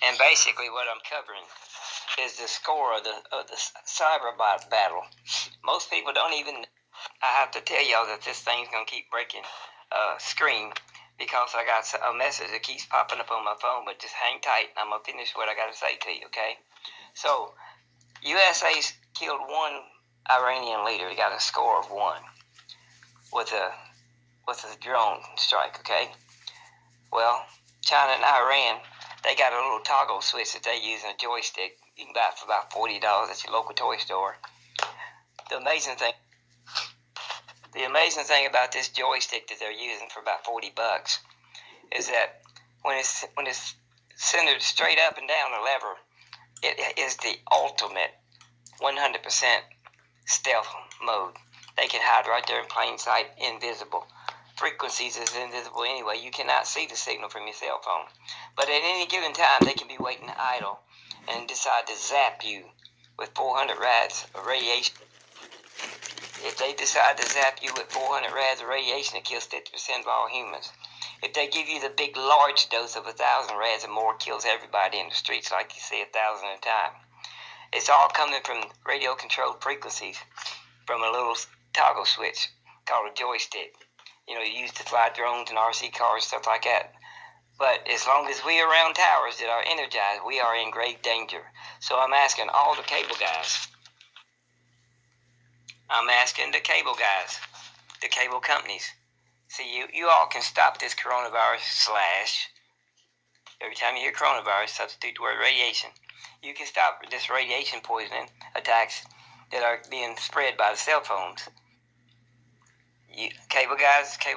And basically what I'm covering is the score of the cyber battle. Most people don't even, I have to tell y'all that this thing's going to keep breaking screen because I got a message that keeps popping up on my phone, but just hang tight. I'm going to finish what I got to say to you, okay? So, USA's killed one Iranian leader. He got a score of 1 with a drone strike, okay? Well, China and Iran, they got a little toggle switch that they use in a joystick. You can buy it for about $40 at your local toy store. The amazing thing about this joystick that they're using for about $40 is that when it's centered straight up and down the lever, it is the ultimate 100% stealth mode. They can hide right there in plain sight, invisible. Frequencies is invisible anyway. You cannot see the signal from your cell phone. But at any given time, they can be waiting idle and decide to zap you with 400 rads of radiation. If they decide to zap you with 400 rads of radiation, it kills 50% of all humans. If they give you the big large dose of 1,000 rads or more, it kills everybody in the streets like you see 1,000 at a time. It's all coming from radio-controlled frequencies from a little toggle switch called a joystick. You know, you used to fly drones and RC cars, stuff like that. But as long as we are around towers that are energized, we are in grave danger. So I'm asking all the cable guys. I'm asking the cable guys, the cable companies. See, you all can stop this coronavirus / every time you hear coronavirus, substitute the word radiation. You can stop this radiation poisoning attacks that are being spread by the cell phones. Cable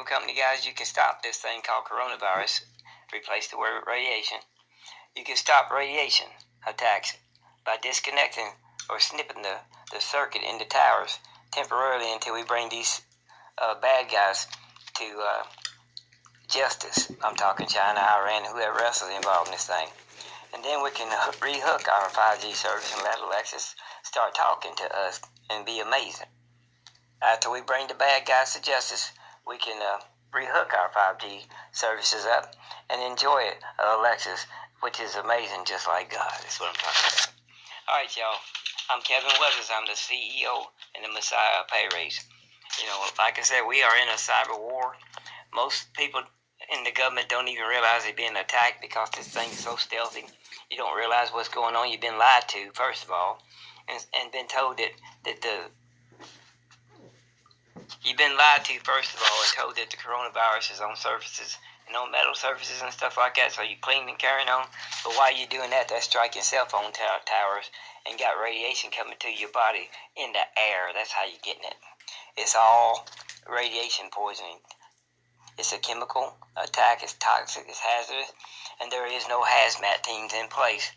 company guys, you can stop this thing called coronavirus. Replace the word radiation. You can stop radiation attacks by disconnecting or snipping the circuit in the towers temporarily until we bring these bad guys to justice. I'm talking China, Iran, whoever else is involved in this thing. And then we can rehook our 5G service and let Alexis start talking to us and be amazing. After we bring the bad guys to justice, we can rehook our 5G services up and enjoy it, Alexis, which is amazing, just like God. That's what I'm talking about. All right, y'all. I'm Kevin Weathers. I'm the CEO and the Messiah of Pay Raise. You know, like I said, we are in a cyber war. Most people in the government don't even realize they're being attacked because this thing is so stealthy. You don't realize what's going on. You've been lied to, first of all, and been told You've been lied to, first of all, and told that the coronavirus is on surfaces and on metal surfaces and stuff like that, so you clean and carrying on. But while you're doing that, they're striking cell phone towers and got radiation coming to your body in the air. That's how you're getting it. It's all radiation poisoning. It's a chemical attack. It's toxic. It's hazardous. And there is no hazmat teams in place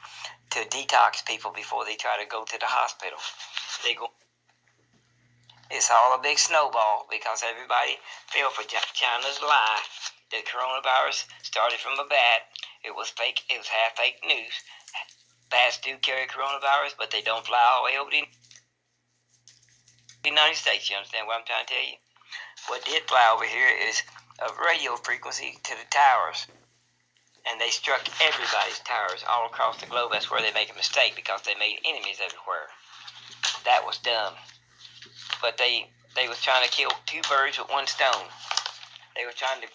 to detox people before they try to go to the hospital. It's all a big snowball because everybody fell for China's lie that coronavirus started from a bat. It was fake. It was half fake news. Bats do carry coronavirus, but they don't fly all the way over the United States. You understand what I'm trying to tell you? What did fly over here is a radio frequency to the towers. And they struck everybody's towers all across the globe. That's where they make a mistake because they made enemies everywhere. That was dumb. But they was trying to kill 2 birds with 1 stone. They were trying to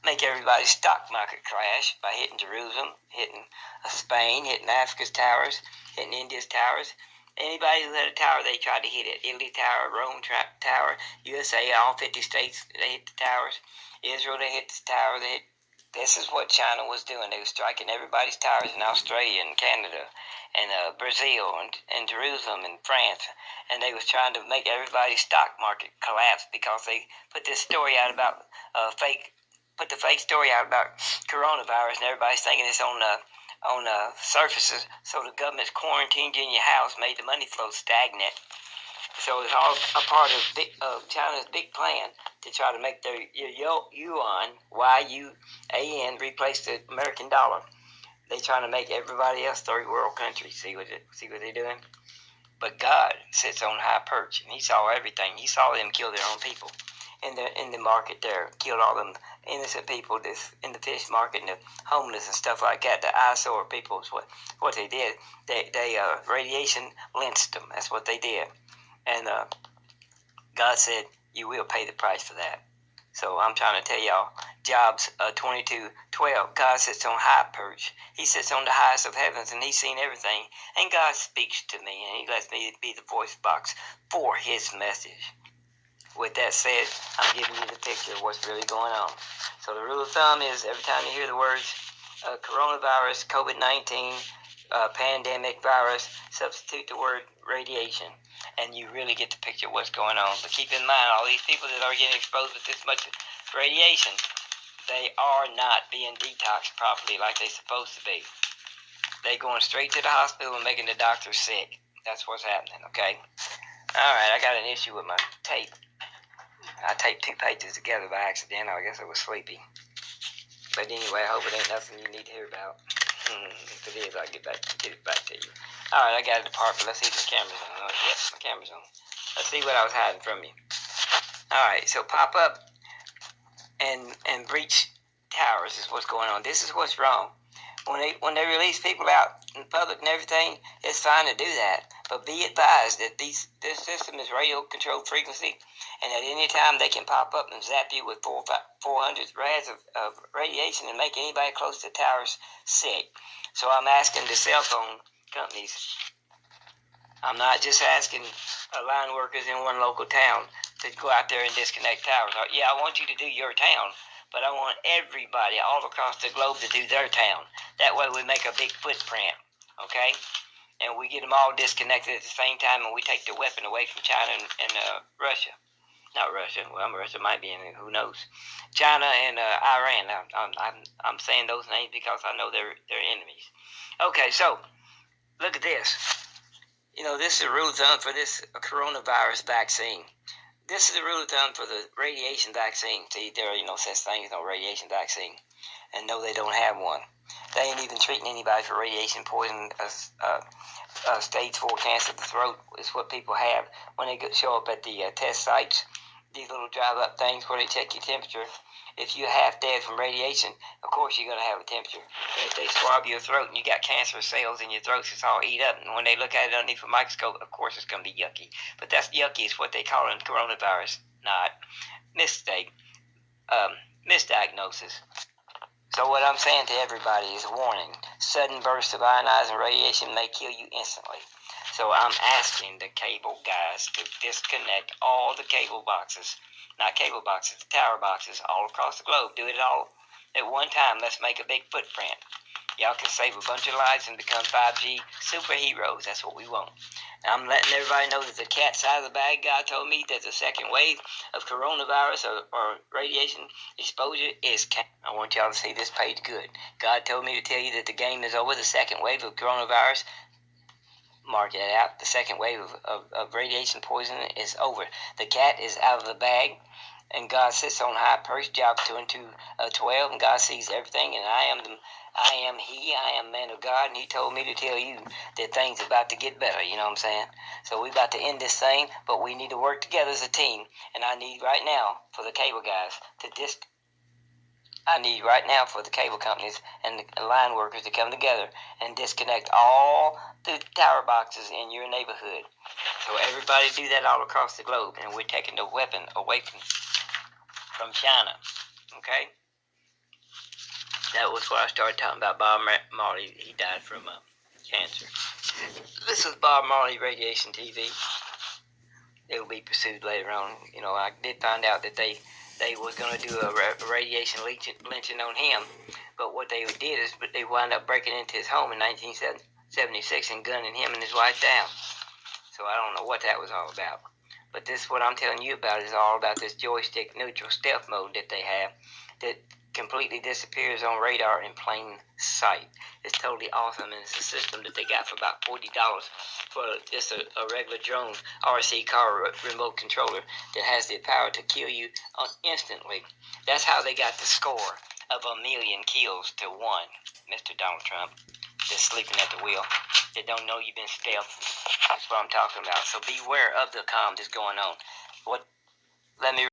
make everybody's stock market crash by hitting Jerusalem, hitting Spain, hitting Africa's towers, hitting India's towers. Anybody who had a tower, they tried to hit it. Italy tower, Rome tower, USA, all 50 states, they hit the towers. Israel, they hit the tower. This is what China was doing. They were striking everybody's towers in Australia and Canada and Brazil and Jerusalem and France. And they was trying to make everybody's stock market collapse because they put this story out about put the fake story out about coronavirus, and everybody's thinking it's on surfaces. So the government's quarantined you in your house, made the money flow stagnant. So it's all a part of China's big plan to try to make their yuan, Y-U-A-N, replace the American dollar. They're trying to make everybody else third world country. See what they're doing? But God sits on high perch, and He saw everything. He saw them kill their own people in the market there, killed all them innocent people that's in the fish market and the homeless and stuff like that. The eyesore people is what they did. They radiation lynched them. That's what they did. And God said, you will pay the price for that. So I'm trying to tell y'all, Jobs 22:12, God sits on high perch. He sits on the highest of heavens, and he's seen everything. And God speaks to me, and he lets me be the voice box for his message. With that said, I'm giving you the picture of what's really going on. So the rule of thumb is every time you hear the words coronavirus, COVID-19, pandemic, virus, substitute the word radiation, and you really get the picture of what's going on. But keep in mind, all these people that are getting exposed with this much radiation, they are not being detoxed properly like they're supposed to be. They're going straight to the hospital and making the doctors sick. That's what's happening, okay? All right, I got an issue with my tape. I taped 2 pages together by accident. I guess I was sleepy. But anyway, I hope it ain't nothing you need to hear about. If it is, I'll get it back to you. All right, I got it apart, but let's see if the camera's on. Yep, my camera's on. Let's see what I was hiding from you. All right, so pop up and breach towers is what's going on. This is what's wrong. When they release people out in public and everything, it's fine to do that. But be advised that this system is radio controlled frequency, and at any time they can pop up and zap you with 400 rads of radiation and make anybody close to towers sick. So I'm asking the cell phone companies. I'm not just asking line workers in one local town to go out there and disconnect towers. Yeah, I want you to do your town, but I want everybody all across the globe to do their town. That way we make a big footprint, okay? And we get them all disconnected at the same time, and we take the weapon away from China and Russia. Not Russia. Well, Russia might be in it. Who knows? China and Iran. I'm saying those names because I know they're enemies. Okay, so look at this. You know, this is the rule of thumb for this coronavirus vaccine. This is the rule of thumb for the radiation vaccine. See, there are no such thing as no radiation vaccine. And no, they don't have one. They ain't even treating anybody for radiation poison. Stage 4 cancer of the throat is what people have when they show up at the test sites. These little drive-up things where they check your temperature. If you're half dead from radiation, of course you're going to have a temperature. And if they swab your throat and you got cancer cells in your throat, it's all eat up. And when they look at it underneath a microscope, of course it's going to be yucky. But that's yucky is what they call it in coronavirus. Not mistake. Misdiagnosis. So what I'm saying to everybody is a warning. Sudden bursts of ionizing radiation may kill you instantly. So I'm asking the cable guys to disconnect all the cable boxes. Not cable boxes, the tower boxes all across the globe. Do it all at one time. Let's make a big footprint. Y'all can save a bunch of lives and become 5G superheroes. That's what we want. And I'm letting everybody know that the cat's out of the bag. God told me that the second wave of coronavirus or radiation exposure is coming. I want y'all to see this page good. God told me to tell you that the game is over. The second wave of coronavirus, mark that out. The second wave of radiation poisoning is over. The cat is out of the bag. And God sits on high perch, Jobs 22:12, and God sees everything, and I am man of God, and he told me to tell you that things are about to get better, you know what I'm saying? So we're about to end this thing, but we need to work together as a team, and I need right now for the cable guys I need right now for the cable companies and the line workers to come together and disconnect all the tower boxes in your neighborhood. So everybody do that all across the globe, and we're taking the weapon away from China, okay? That was what I started talking about Bob Marley. He died from cancer. This was Bob Marley Radiation TV. They will be pursued later on. You know, I did find out that they was going to do a radiation lynching on him, but what they did is they wound up breaking into his home in 1976 and gunning him and his wife down. So I don't know what that was all about. But this, what I'm telling you about, is all about this joystick neutral stealth mode that they have that completely disappears on radar in plain sight. It's totally awesome, and it's a system that they got for about $40 for just a regular drone RC car remote controller that has the power to kill you instantly. That's how they got the score of 1,000,000 kills to 1, Mr. Donald Trump, that's sleeping at the wheel. They don't know you've been stealth. That's what I'm talking about. So beware of the calm that's going on. Let me